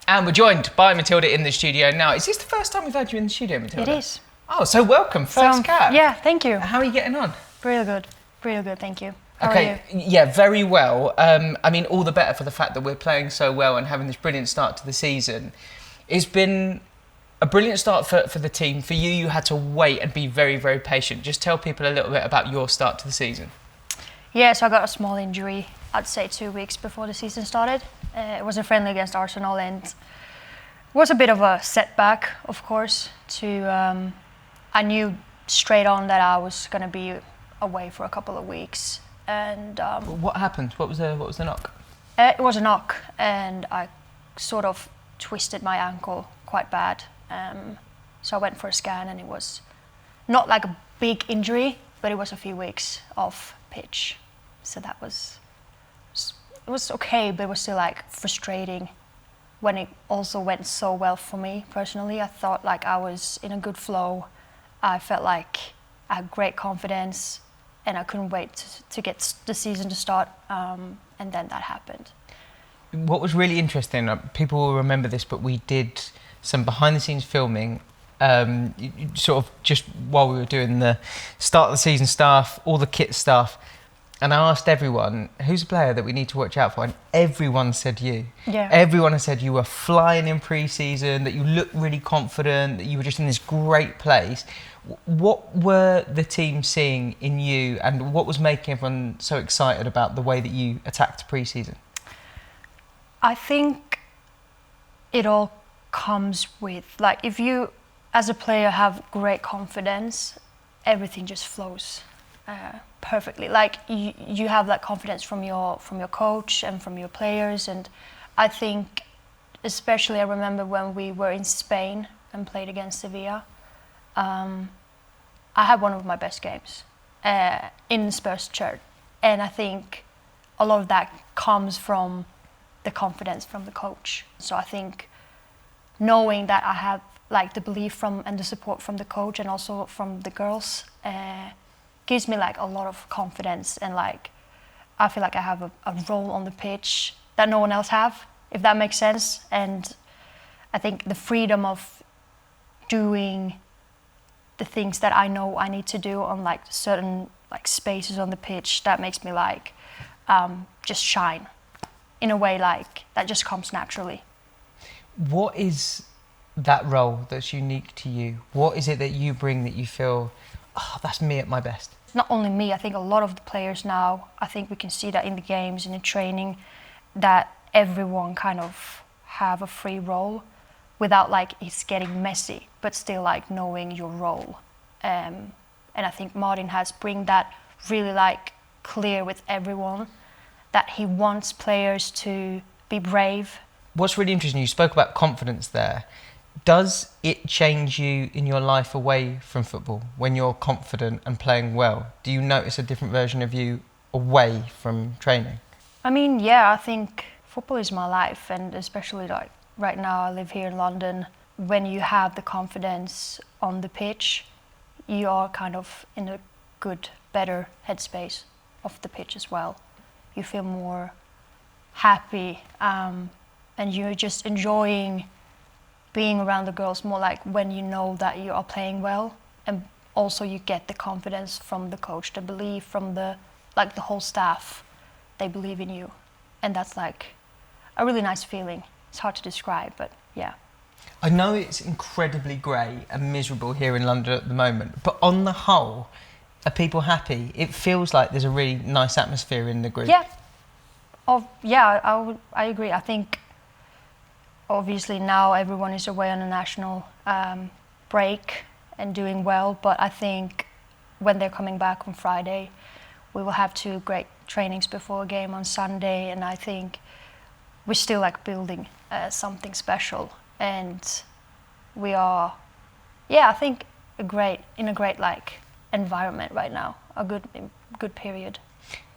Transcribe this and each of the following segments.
And we're joined by Matilda in the studio now. Is this the first time we've had you in the studio, Matilda? It is. Oh, so welcome, first cap. Yeah, thank you. How are you getting on? Really good, thank you. How are you? Yeah, very well. I mean, all the better for the fact that we're playing so well and having this brilliant start to the season. It's been a brilliant start for the team. For you, you had to wait and be very, very patient. Just tell people a little bit about your start to the season. Yeah, so I got a small injury, I'd say 2 weeks before the season started. It was a friendly against Arsenal and it was a bit of a setback, of course. I knew straight on that I was going to be away for a couple of weeks. And what happened? What was the knock? It was a knock, and I sort of twisted my ankle quite bad. So I went for a scan, and it was not like a big injury, but it was a few weeks off pitch. So it was okay, but it was still like frustrating when it also went so well for me personally. I thought like I was in a good flow. I felt like I had great confidence, and I couldn't wait to get the season to start, and then that happened. What was really interesting, people will remember this, but we did some behind-the-scenes filming, sort of just while we were doing the start of the season stuff, all the kit stuff, and I asked everyone, who's a player that we need to watch out for? And everyone said you. Yeah. Everyone has said you were flying in pre-season, that you looked really confident, that you were just in this great place. What were the team seeing in you, and what was making everyone so excited about the way that you attacked pre-season? I think it all comes with, like, if you as a player have great confidence, everything just flows perfectly. Like you have that confidence from your coach and from your players. And I think, especially I remember when we were in Spain and played against Sevilla, I had one of my best games in Spurs shirt, and I think a lot of that comes from the confidence from the coach. So I think knowing that I have like the belief from and the support from the coach and also from the girls gives me like a lot of confidence, and like I feel like I have a role on the pitch that no one else have, if that makes sense. And I think the freedom of doing the things that I know I need to do on like certain like spaces on the pitch, that makes me like just shine in a way like that just comes naturally. What is that role that's unique to you? What is it that you bring that you feel, oh, that's me at my best? It's not only me, I think a lot of the players now, I think we can see that in the games and in training, that everyone kind of have a free role without like it's getting messy, but still like knowing your role. And I think Martin has bring that really like clear with everyone, that he wants players to be brave. What's really interesting, you spoke about confidence there. Does it change you in your life away from football when you're confident and playing well? Do you notice a different version of you away from training? I mean, yeah, I think football is my life, and especially like right now I live here in London. When you have the confidence on the pitch, you are kind of in a good, better headspace off the pitch as well. You feel more happy, and you're just enjoying being around the girls more, like when you know that you are playing well, and also you get the confidence from the coach, the belief from the whole staff, they believe in you, and that's like a really nice feeling. It's hard to describe, but yeah. I know it's incredibly grey and miserable here in London at the moment, but on the whole, are people happy? It feels like there's a really nice atmosphere in the group. Yeah. I agree. I think obviously now everyone is away on a national break and doing well, but I think when they're coming back on Friday, we will have 2 great trainings before a game on Sunday, and I think we're still like building something special, and we are, I think in a great like environment right now, a good period.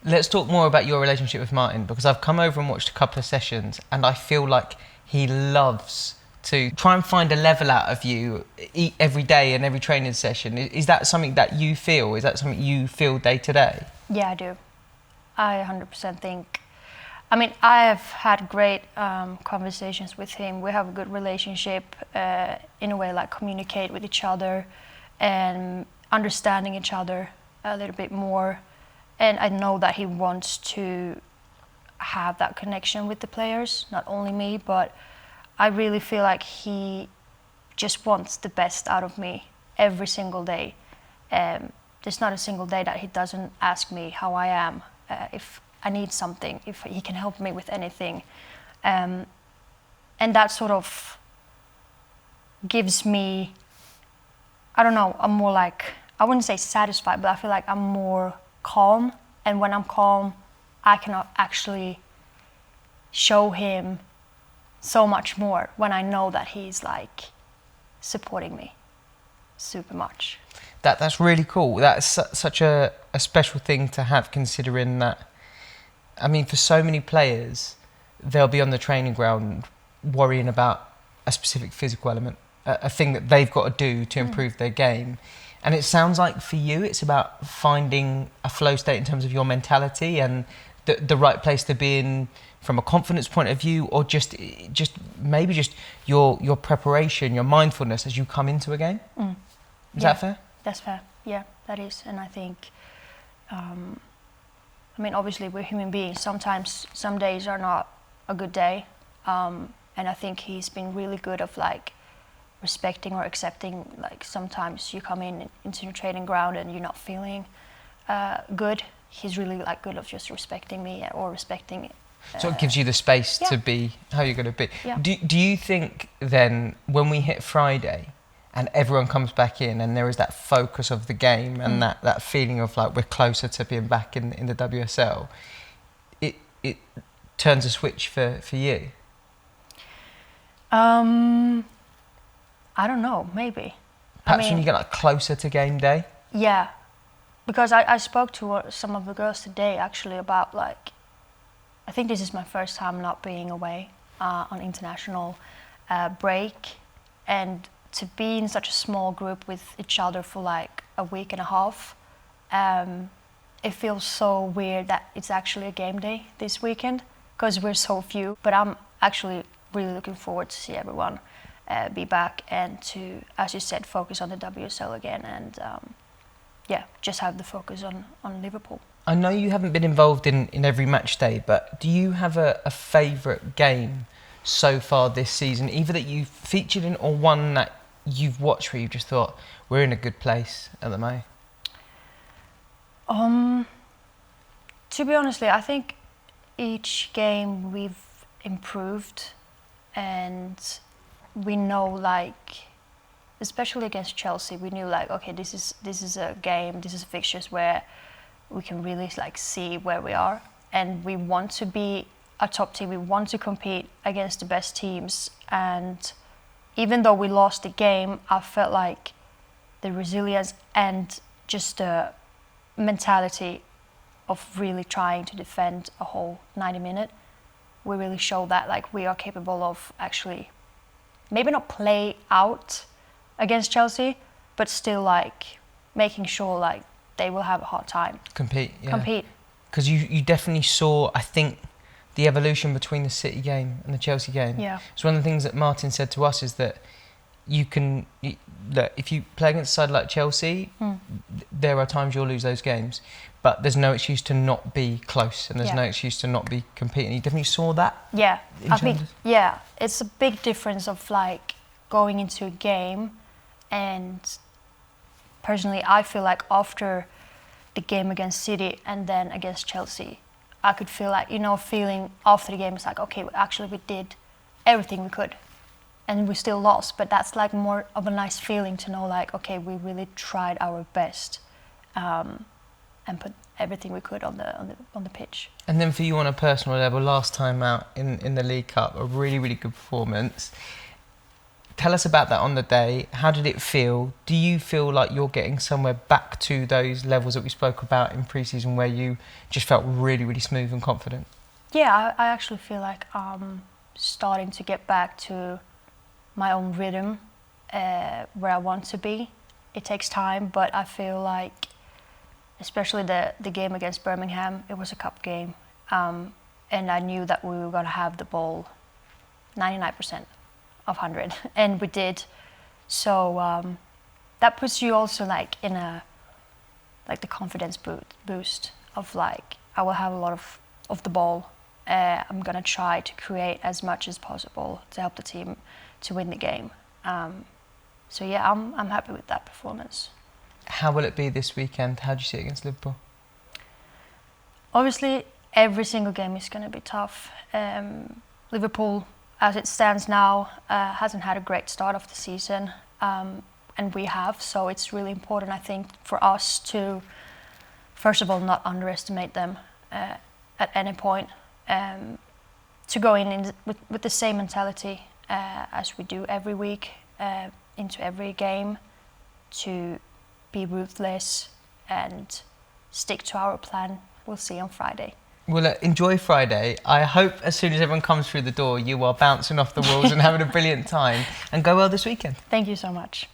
Let's talk more about your relationship with Martin, because I've come over and watched a couple of sessions and I feel like he loves to try and find a level out of you every day and every training session. Is that something that you feel? Is that something you feel day to day? Yeah, I do. I 100% think I mean, I have had great conversations with him. We have a good relationship, in a way, like communicate with each other and understanding each other a little bit more. And I know that he wants to have that connection with the players, not only me, but I really feel like he just wants the best out of me every single day. There's not a single day that he doesn't ask me how I am, if I need something, if he can help me with anything. And that sort of gives me, I don't know, I'm more like, I wouldn't say satisfied, but I feel like I'm more calm. And when I'm calm, I can actually show him so much more when I know that he's like supporting me super much. That's really cool. That's such a special thing to have, considering that, I mean, for so many players, they'll be on the training ground worrying about a specific physical element, a thing that they've got to do to improve their game. And it sounds like for you, it's about finding a flow state in terms of your mentality and the right place to be in from a confidence point of view, or just maybe just your preparation, your mindfulness as you come into a game. Is that fair? That's fair. Yeah, that is. And I think, I mean, obviously we're human beings. Sometimes some days are not a good day. And I think he's been really good of like respecting or accepting, like sometimes you come into the training ground and you're not feeling good. He's really like good of just respecting me or respecting. So it gives you the space to be how you're going to be. Yeah. Do you think then when we hit Friday and everyone comes back in and there is that focus of the game and that feeling of like we're closer to being back in the WSL, it turns a switch for you? I don't know, maybe. Perhaps when you get like closer to game day? Yeah, because I spoke to some of the girls today actually about like, I think this is my first time not being away on international break, and to be in such a small group with each other for like a week and a half, it feels so weird that it's actually a game day this weekend because we're so few. But I'm actually really looking forward to see everyone be back and to, as you said, focus on the WSL again and just have the focus on Liverpool. I know you haven't been involved in every match day, but do you have a favourite game so far this season, either that you've featured in or one that you've watched where you've just thought, we're in a good place at the moment? To be honest, I think each game we've improved, and we know, like, especially against Chelsea, we knew like, okay, this is a game, this is fixtures where we can really like see where we are, and we want to be a top team. We want to compete against the best teams, and even though we lost the game, I felt like the resilience and just the mentality of really trying to defend a whole 90 minutes, we really showed that like we are capable of actually maybe not play out against Chelsea, but still like making sure like they will have a hard time. Compete. Because you definitely saw, I think, the evolution between the City game and the Chelsea game. Yeah. So one of the things that Martin said to us is that look, if you play against a side like Chelsea, there are times you'll lose those games, but there's no excuse to not be close, and there's no excuse to not be competing. You definitely saw that. Yeah, I think it's a big difference of like going into a game, and personally, I feel like after the game against City and then against Chelsea, I could feel like, feeling after the game, it's like, okay, actually we did everything we could and we still lost, but that's like more of a nice feeling to know like, okay, we really tried our best and put everything we could on the pitch. And then for you on a personal level, last time out in the League Cup, a really, really good performance. Tell us about that on the day. How did it feel? Do you feel like you're getting somewhere back to those levels that we spoke about in pre-season where you just felt really, really smooth and confident? Yeah, I actually feel like I'm starting to get back to my own rhythm, where I want to be. It takes time, but I feel like, especially the game against Birmingham, it was a cup game. and I knew that we were going to have the ball 99% of 100, and we did. So that puts you also like in a like the confidence boost of like I will have a lot of the ball. I'm gonna try to create as much as possible to help the team to win the game. So yeah, I'm happy with that performance. How will it be this weekend? How do you see it against Liverpool? Obviously, every single game is going to be tough. Liverpool, as it stands now, hasn't had a great start of the season, and we have. So it's really important, I think, for us to, first of all, not underestimate them at any point. To go in with the same mentality as we do every week into every game, to be ruthless and stick to our plan. We'll see on Friday. Well, enjoy Friday. I hope as soon as everyone comes through the door, you are bouncing off the walls and having a brilliant time. And go well this weekend. Thank you so much.